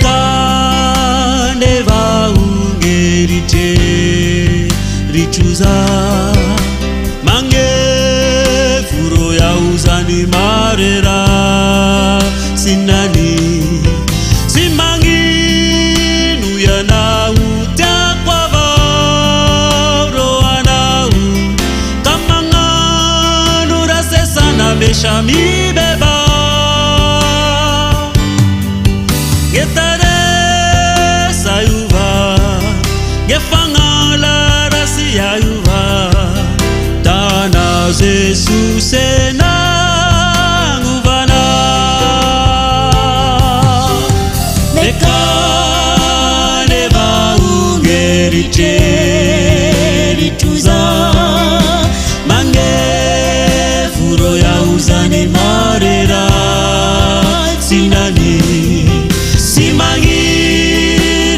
Bekane vaungerite richuza mange furo ya uzani marera sinani simangi nuya na utakwa varo anau kamanga nura sesana beshami beba getare sayuva gefanga la rasi ayuva dana Jesus na nguvana nekane va ungerite rituza mange furo ya uzani marera sinani simangi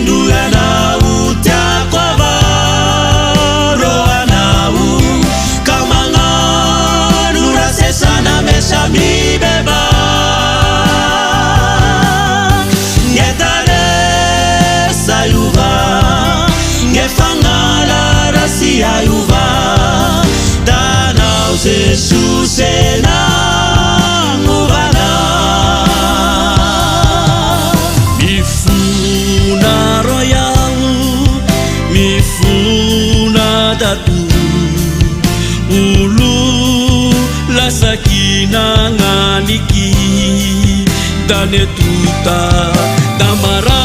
nuya na utakwa varo anau kamanga nura sesana mesha mi beba ngetare sayuva ngefanga la rasi ayuva dana Jesus na ulu la sakina nganiki dane tuta damara